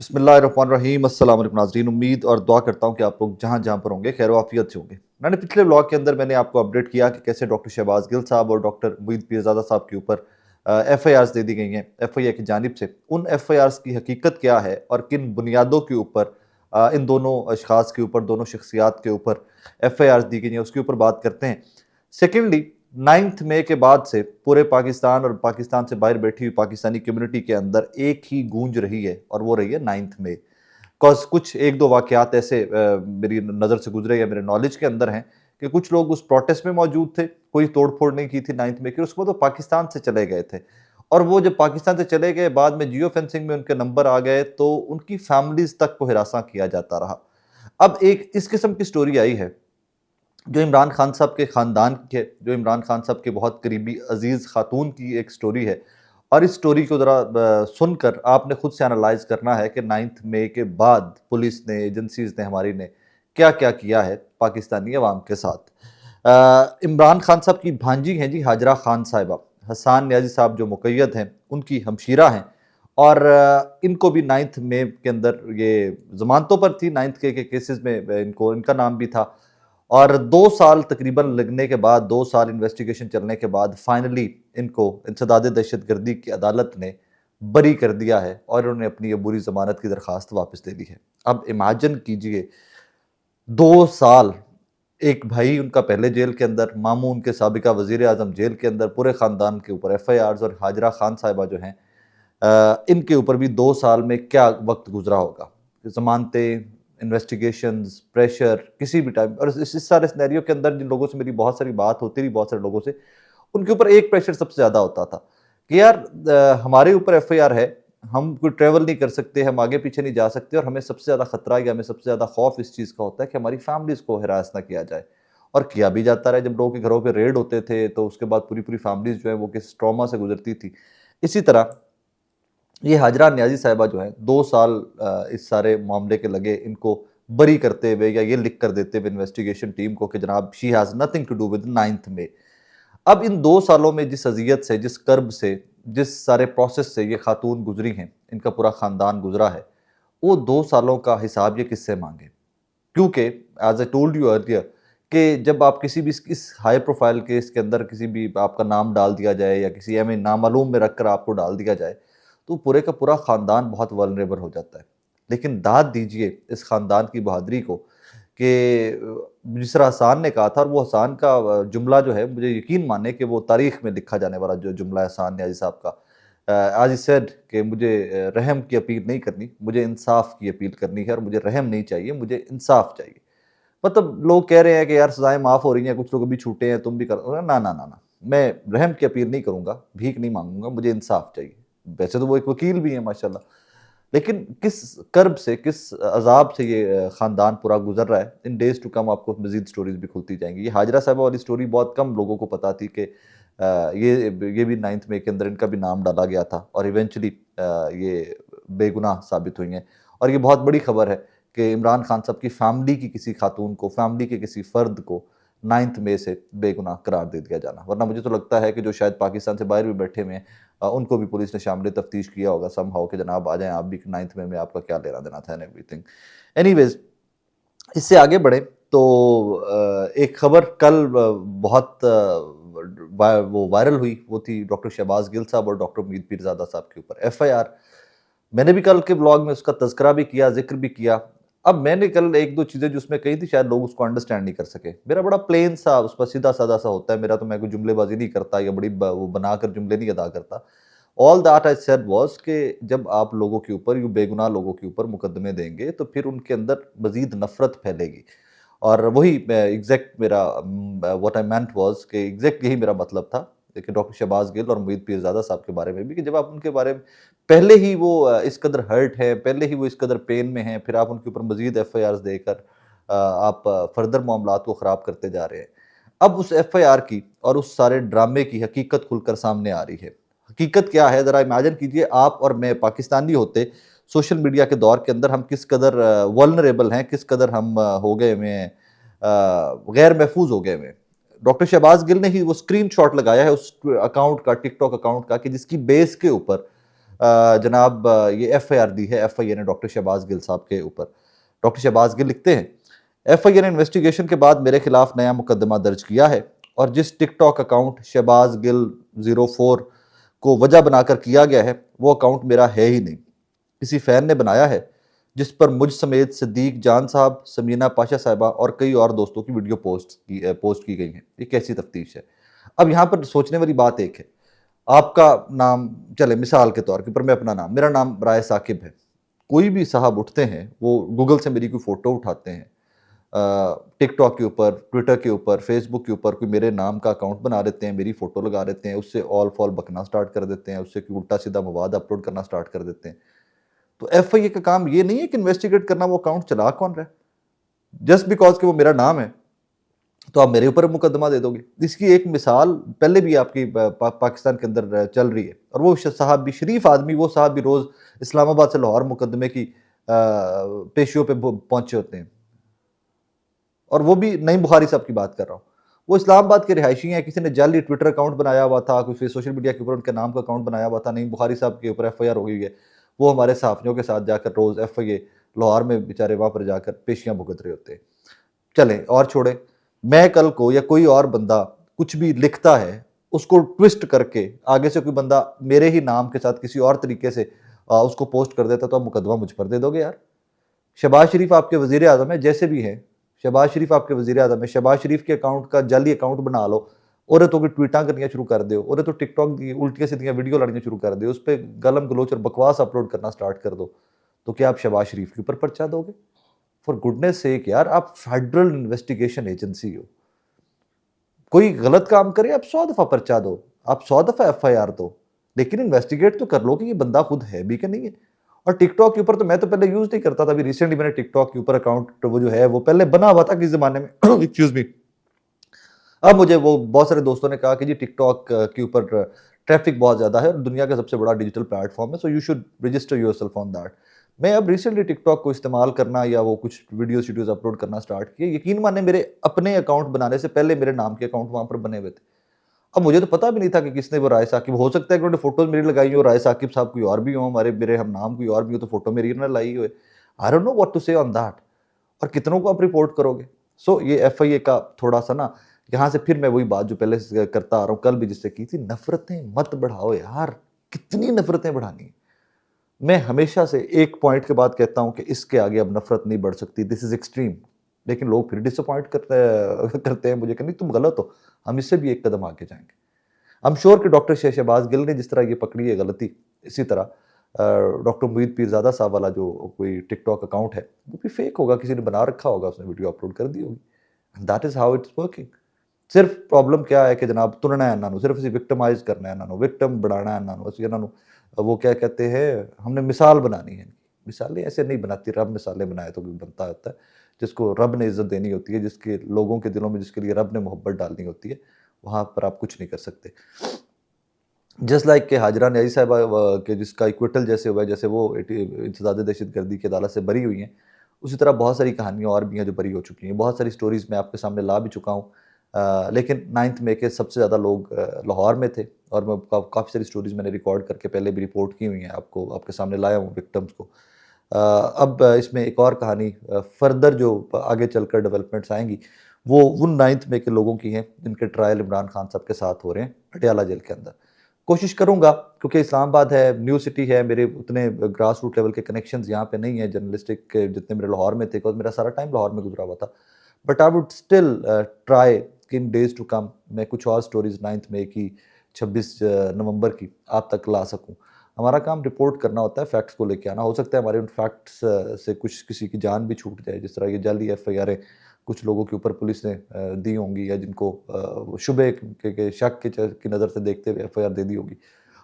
बिस्मिल्लाहिर्रहमानिर्रहीम। अस्सलाम वालेकुम नाज़रीन, उम्मीद और दुआ करता हूँ कि आप लोग जहाँ जहाँ पर होंगे खैर आफियत से होंगे। मैंने पिछले व्लॉग के अंदर मैंने आपको अपडेट किया कि कैसे डॉक्टर शहबाज गिल साहब और डॉक्टर मुईद पीरज़ादा साहब के ऊपर FIRs दे दी गई हैं FIA की जानिब से। उन FIRs की हकीकत क्या है और किन बुनियादों के ऊपर इन दोनों अशखास के ऊपर, दोनों शख्सियात के ऊपर FIRs दी गई हैं, उसके ऊपर बात करते हैं। सेकेंडली, 9 मई के बाद से पूरे पाकिस्तान और पाकिस्तान से बाहर बैठी हुई पाकिस्तानी कम्युनिटी के अंदर एक ही गूंज रही है और वो रही है 9 मई। बिकॉज कुछ एक दो वाकयात ऐसे मेरी नज़र से गुजरे या मेरे नॉलेज के अंदर हैं कि कुछ लोग उस प्रोटेस्ट में मौजूद थे, कोई तोड़ फोड़ नहीं की थी 9 मई की, उसके बाद वो पाकिस्तान से चले गए थे। और वो जब पाकिस्तान से चले गए, बाद में जियो फेंसिंग में उनके नंबर आ गए तो उनकी फैमिलीज तक को हिरासा किया जाता रहा। अब एक इस किस्म की स्टोरी आई है जो इमरान खान साहब के ख़ानदान के, जो इमरान खान साहब के बहुत करीबी अजीज़ खातून की एक स्टोरी है। और इस स्टोरी को ज़रा सुनकर आपने खुद से एनालाइज करना है कि 9 मई के बाद पुलिस ने, एजेंसीज ने, हमारी ने क्या क्या किया है पाकिस्तानी अवाम के साथ। इमरान खान साहब की भांजी हैं जी हाजरा खान साहिबा, हसान न्याजी साहब जो मुक़य्यद हैं उनकी हमशीरा हैं। और इनको भी 9 मई के अंदर ये जमानतों पर थी, 9 के केसेस में इनको, इनका नाम भी था। और 2 साल तकरीबन लगने के बाद, 2 साल इन्वेस्टिगेशन चलने के बाद फाइनली इनको इंसदाद दहशतगर्दी की अदालत ने बरी कर दिया है और उन्होंने अपनी अबूरी जमानत की दरख्वास्त वापस ले ली है। अब इमेजिन कीजिए, 2 साल एक भाई उनका पहले जेल के अंदर, मामू उनके साबिका वजीर आजम जेल के अंदर, पूरे ख़ानदान के ऊपर FIRs, और हाजरा खान साहिबा जो हैं इनके ऊपर भी 2 साल में क्या वक्त गुजरा होगा। जमानतें, इन्वेस्टिगेशंस, प्रेशर किसी भी टाइम। और इस सारे सिनेरियो के अंदर जिन लोगों से मेरी बहुत सारी बात होती रही, बहुत सारे लोगों से, उनके ऊपर एक प्रेशर सबसे ज़्यादा होता था कि यार हमारे ऊपर FIR है, हम कोई ट्रैवल नहीं कर सकते, हम आगे पीछे नहीं जा सकते, और हमें सबसे ज़्यादा खतरा या हमें सबसे ज़्यादा खौफ इस चीज़ का होता है कि हमारी फैमिलीज़ को हिरास ना किया जाए। और किया भी जाता रहा। जब लोगों के घरों पे रेड होते थे तो उसके बाद पूरी पूरी फैमिलीज़ जो है वो किस ट्रॉमा से गुजरती थी। इसी तरह ये हाजरा न्याजी साहिबा जो है 2 साल इस सारे मामले के लगे इनको बरी करते हुए या ये लिख कर देते हुए इन्वेस्टिगेशन टीम को कि जनाब she has nothing to do with 9 May. अब इन 2 सालों में जिस अजियत से, जिस कर्ब से, जिस सारे प्रोसेस से ये खातून गुजरी हैं, इनका पूरा ख़ानदान गुजरा है, वो 2 सालों का हिसाब ये किससे मांगे। क्योंकि as I told you earlier कि जब आप किसी भी इस हाई प्रोफाइल केस के अंदर किसी भी आपका नाम डाल दिया जाए या किसी एम नामालूम में रखकर आपको डाल दिया जाए तो पूरे का पूरा ख़ानदान बहुत वल्नरेबल हो जाता है। लेकिन दाद दीजिए इस ख़ानदान की बहादुरी को कि जिस तरह हसान ने कहा था, और वो हसान का जुमला जो है, मुझे यकीन माने कि वो तारीख में लिखा जाने वाला जो जुमला है हसान न्याजी साहब का, आज ही सेड कि मुझे रहम की अपील नहीं करनी, मुझे इंसाफ की अपील करनी है, और मुझे रहम नहीं चाहिए, मुझे इंसाफ चाहिए। मतलब लोग कह रहे हैं कि यार सजाएं माफ़ हो रही हैं, कुछ लोग अभी छूटे हैं, तुम भी कर, ना ना ना ना, मैं रहम की अपील नहीं करूंगा, भीख नहीं मांगूंगा, मुझे इंसाफ चाहिए। वैसे तो वो एक वकील भी है माशाल्लाह, लेकिन किस कर्ब से, किस अजाब से ये ख़ानदान पूरा गुजर रहा है। इन डेज टू कम आपको मज़ीद स्टोरीज भी खुलती जाएंगी। ये हाजरा साहबा वाली स्टोरी बहुत कम लोगों को पता थी कि ये भी 9 मई के अंदर इनका भी नाम डाला गया था और इवेंचुअली ये बेगुनाह साबित हुई हैं। और ये बहुत बड़ी खबर है कि इमरान खान साहब की फैमिली की किसी खातून को, फैमिली के किसी फ़र्द को 9 मई से बेगुनाह करार दे दिया जाना। वरना मुझे तो लगता है कि जो शायद पाकिस्तान से बाहर भी बैठे हुए हैं उनको भी पुलिस ने शामिल तफ्तीश किया होगा समहाउ कि जनाब आ जाएं आप भी, 9 मई में आपका क्या लेना देना था एंड एवरीथिंग। एनीवेज, इससे आगे बढ़े तो एक खबर कल बहुत वो वायरल हुई, वो थी डॉक्टर शहबाज गिल साहब और डॉक्टर मुईद पीरज़ादा साहब के ऊपर FIR। मैंने भी कल के ब्लॉग में उसका तज़किरा भी किया, ज़िक्र भी किया। अब मैंने कल एक दो चीज़ें जो उसमें कही थी, शायद लोग उसको अंडरस्टैंड नहीं कर सके। मेरा बड़ा प्लेन सा, उस पर सीधा-सादा सा होता है मेरा, तो मैं कोई जुमलेबाज़ी नहीं करता या बड़ी वो बनाकर जुमले नहीं अदा करता। All that I said was कि जब आप लोगों के ऊपर, यूँ बेगुनाह लोगों के ऊपर मुकदमे देंगे तो फिर उनके अंदर मज़ीद नफ़रत फैलेगी। और वही एग्ज़ैक्ट मेरा व्हाट आई मेंट वाज़ कि एग्ज़ैक्ट यही मेरा मतलब था कि डॉक्टर शहबाज गिल और मुईद पीरज़ादा साहब के बारे में भी, कि जब आप उनके बारे में पहले ही वो इस कदर हर्ट है, पहले ही वो इस कदर पेन में हैं, फिर आप उनके ऊपर मज़ीद FIRs देकर आप फर्दर मामलात को ख़राब करते जा रहे हैं। अब उस FIR की और उस सारे ड्रामे की हकीकत खुलकर सामने आ रही है। हकीकत क्या है, ज़रा इमेजिन कीजिए आप और मैं पाकिस्तानी होते, सोशल मीडिया के दौर के अंदर हम किस कदर वल्नरेबल हैं, किस कदर हम हो गए हुए हैं, गैर महफूज हो गए हुए हैं। डॉक्टर शहबाज गिल ने ही वो स्क्रीनशॉट लगाया है उस अकाउंट का, टिकटॉक अकाउंट का, कि जिसकी बेस के ऊपर जनाब ये FIR दी है FIA ने डॉक्टर शहबाज गिल साहब के ऊपर। डॉक्टर शहबाज गिल लिखते हैं, FIA ने इन्वेस्टिगेशन के बाद मेरे खिलाफ नया मुकदमा दर्ज किया है और जिस टिकटॉक अकाउंट शहबाज गिल 04 को वजह बनाकर किया गया है वो अकाउंट मेरा है ही नहीं, किसी फैन ने बनाया है जिस पर मुझ समेत सिद्दीक जान साहब, समीना पाशा साहिबा और कई और दोस्तों की वीडियो पोस्ट की गई है। ये कैसी तफ्तीश है? अब यहाँ पर सोचने वाली बात एक है, आपका नाम चले मिसाल के तौर के पर मैं अपना नाम, मेरा नाम राय साकिब है, कोई भी साहब उठते हैं वो गूगल से मेरी कोई फ़ोटो उठाते हैं, टिकटॉक के ऊपर, ट्विटर के ऊपर, फेसबुक के ऊपर कोई मेरे नाम का अकाउंट बना देते हैं, मेरी फ़ोटो लगा देते हैं, उससे ऑल फॉल बकना स्टार्ट कर देते हैं, उससे कोई उल्टा सीधा मवाद अपलोड करना स्टार्ट कर देते हैं। तो FIA का काम ये नहीं है कि इन्वेस्टिगेट करना वो अकाउंट चला कौन रहा है, जस्ट बिकॉज कि वो मेरा नाम है तो आप मेरे ऊपर मुकदमा दे दोगे। इसकी एक मिसाल पहले भी आपकी पाकिस्तान के अंदर चल रही है और वो साहब भी शरीफ आदमी, वो साहब भी रोज़ इस्लामाबाद से लाहौर मुकदमे की पेशियों पे पहुंचे होते हैं और वो भी नईम बुखारी साहब की बात कर रहा हूँ। वो इस्लामाबाद के रिहायशी हैं, किसी ने जाली ट्विटर अकाउंट बनाया हुआ था, कोई सोशल मीडिया के ऊपर उनके नाम का अकाउंट बनाया हुआ था, नईम बुखारी साहब के ऊपर FIR हो गई है। वो हमारे सहाफ़ियों के साथ जाकर रोज़ FIA लाहौर में बेचारे वहाँ पर जाकर पेशियाँ भुगत रहे होते हैं। चलें और छोड़ें, मैं कल को या कोई और बंदा कुछ भी लिखता है उसको ट्विस्ट करके आगे से कोई बंदा मेरे ही नाम के साथ किसी और तरीके से उसको पोस्ट कर देता तो आप मुकदमा मुझ पर दे दोगे यार। शहबाज शरीफ आपके वज़ीर आज़म है, जैसे भी हैं, शहबाज शरीफ आपके वज़ीर आज़म है, शहबाज शरीफ के अकाउंट का जाली अकाउंट बना लो और तो कोई ट्वीटां करनियाँ शुरू कर दो और तो टिकटॉक की उल्टियाँ सीधियाँ वीडियो लानी शुरू कर दो, उस पर गलम गलोच और बकवास अपलोड करना स्टार्ट कर दो, तो क्या आप शहबाज शरीफ के ऊपर पर्चा दोगे? फॉर गुडनेस सेक यार, आप फेडरल इन्वेस्टिगेशन एजेंसी हो, कोई गलत काम करे आप 100 दफा पर्चा दो, आप 100 दफा FIR दो, लेकिन इन्वेस्टिगेट तो कर लो कि ये बंदा खुद है भी कि नहीं है। और टिकटॉक के ऊपर तो मैं तो पहले यूज नहीं करता था, अभी रिसेंटली मैंने टिकटॉक के ऊपर अकाउंट वो जो है वो पहले बना हुआ था किस जमाने में एक्सक्यूज मी। अब मुझे वो बहुत सारे दोस्तों ने कहा कि जी टिकटॉक के ऊपर ट्रैफिक बहुत ज़्यादा है और दुनिया का सबसे बड़ा डिजिटल प्लेटफॉर्म है, so you should register yourself on that. मैं अब रिसेंटली टिकटॉक को इस्तेमाल करना या वो कुछ वीडियोज़ अपलोड करना स्टार्ट किए, यकीन माने मेरे अपने अकाउंट बनाने से पहले मेरे नाम के अकाउंट वहाँ पर बने हुए थे। अब मुझे तो पता भी नहीं था कि किसने वो राय साकिब, हो सकता है कि उन्होंने फोटोज मेरी लगाई हो, राय साकिब साहब कोई और भी हो, हमारे मेरे हम नाम कोई और भी हो, तो फोटो मेरी ना लाई हुए। I don't know what to say on that. और कितनों को आप रिपोर्ट करोगे? सो ये FIA का थोड़ा सा ना, यहाँ से फिर मैं वही बात जो पहले से करता आ रहा हूँ, कल भी जिससे की थी, नफरतें मत बढ़ाओ यार, कितनी नफरतें बढ़ानी है। मैं हमेशा से एक पॉइंट के बाद कहता हूं कि इसके आगे अब नफरत नहीं बढ़ सकती, दिस इज एक्सट्रीम, लेकिन लोग फिर डिसअपॉइंट करते हैं मुझे कि नहीं तुम गलत हो, हम इससे भी एक कदम आगे जाएंगे। आई एम श्योर कि डॉक्टर शहबाज गिल ने जिस तरह ये पकड़ी है गलती, इसी तरह डॉक्टर मुईद पीरजादा साहब वाला जो कोई टिकटॉक अकाउंट है वो भी फेक होगा, किसी ने बना रखा होगा, उसने वीडियो अपलोड कर दी होगी। That is how it's working. सिर्फ प्रॉब्लम क्या है कि जनाब तुरना है इन्होंने, सिर्फ इसी विक्टिमाइज करना है इन्होंने, विक्टिम बनाना है इन्होंने, असि इन्होंने वो क्या कहते हैं, हमने मिसाल बनानी है। मिसालें ऐसे नहीं बनाती, रब मिसालें बनाए तो कोई बनता होता है, जिसको रब ने इज्जत देनी होती है, जिसके लोगों के दिलों में जिसके लिए रब ने मोहब्बत डालनी होती है, वहाँ पर आप कुछ नहीं कर सकते। जस्ट लाइक के हाजरा न्याजी साहिबा के जिसका इक्विटल जैसे हुआ है, जैसे वो इंसदाद दहशतगर्दी की अदालत से बरी हुई हैं, उसी तरह बहुत सारी कहानियाँ और भी हैं जो बरी हो चुकी हैं। बहुत सारी स्टोरीज़ मैं आपके सामने ला भी चुका हूँ। लेकिन 9 मई के सबसे ज़्यादा लोग लाहौर में थे और मैं काफ़ी सारी स्टोरीज़ मैंने रिकॉर्ड करके पहले भी रिपोर्ट की हुई हैं, आपको आपके सामने लाया हूँ विक्टिम्स को। अब इसमें एक और कहानी फर्दर जो आगे चलकर डेवलपमेंट्स आएँगी, वो उन 9 मई के लोगों की हैं जिनके ट्रायल इमरान खान साहब के साथ हो रहे हैं पटियाला जेल के अंदर। कोशिश करूँगा, क्योंकि इस्लामाबाद है, न्यू सिटी है, मेरे उतने ग्रास रूट लेवल के कनेक्शंस यहाँ पे नहीं है जर्नलिस्टिक के जितने मेरे लाहौर में थे, बिकॉज़ मेरा सारा टाइम लाहौर में गुज़रा हुआ था। But I would still try कि इन डेज़ टू कम मैं कुछ और स्टोरीज़ 9 मई की, 26 नवंबर की आप तक ला सकूँ। हमारा काम रिपोर्ट करना होता है, फैक्ट्स को लेके आना। हो सकता है हमारे उन फैक्ट्स से कुछ किसी की जान भी छूट जाए, जिस तरह ये जाली FIR कुछ लोगों के ऊपर पुलिस ने दी होंगी, या जिनको शुबे के शक की नज़र से देखते हुए FIR दे दी होगी,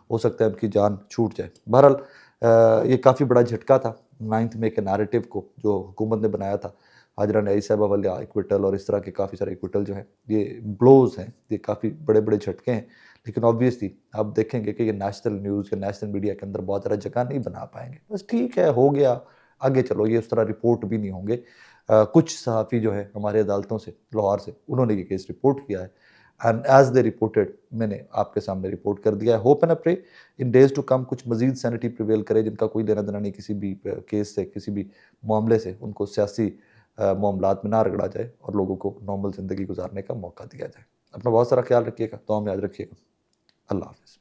हो सकता है उनकी जान छूट जाए। बहरहाल ये काफ़ी बड़ा झटका था 9 मई के नैरेटिव को जो हुकूमत ने बनाया था, हाजरा न्याजी साहिबा वाले इक्विटल और इस तरह के काफ़ी सारे इक्विटल जो हैं, ये ब्लोज हैं, ये काफ़ी बड़े बड़े झटके हैं। लेकिन ऑब्वियसली आप देखेंगे कि ये नेशनल न्यूज़ या नेशनल मीडिया के अंदर बहुत ज़्यादा जगह नहीं बना पाएंगे। बस ठीक है, हो गया, आगे चलो, ये उस तरह रिपोर्ट भी नहीं होंगे। कुछ सहाफ़ी जो है हमारे अदालतों से, लाहौर से, उन्होंने ये केस रिपोर्ट किया है। एंड एज दे रिपोर्टेड मैंने आपके सामने रिपोर्ट कर दिया है। Hope and pray in days to come कुछ मजीद सैनिटी प्रिवेल करे, जिनका कोई लेना देना नहीं किसी भी केस से, किसी भी मामले से, उनको सियासी मामलात में ना रगड़ा जाए और लोगों को नॉर्मल ज़िंदगी गुजारने का मौका दिया जाए। अपना बहुत सारा ख्याल रखिएगा, दुआ में याद रखिएगा। अल्लाह हाफ़िज़।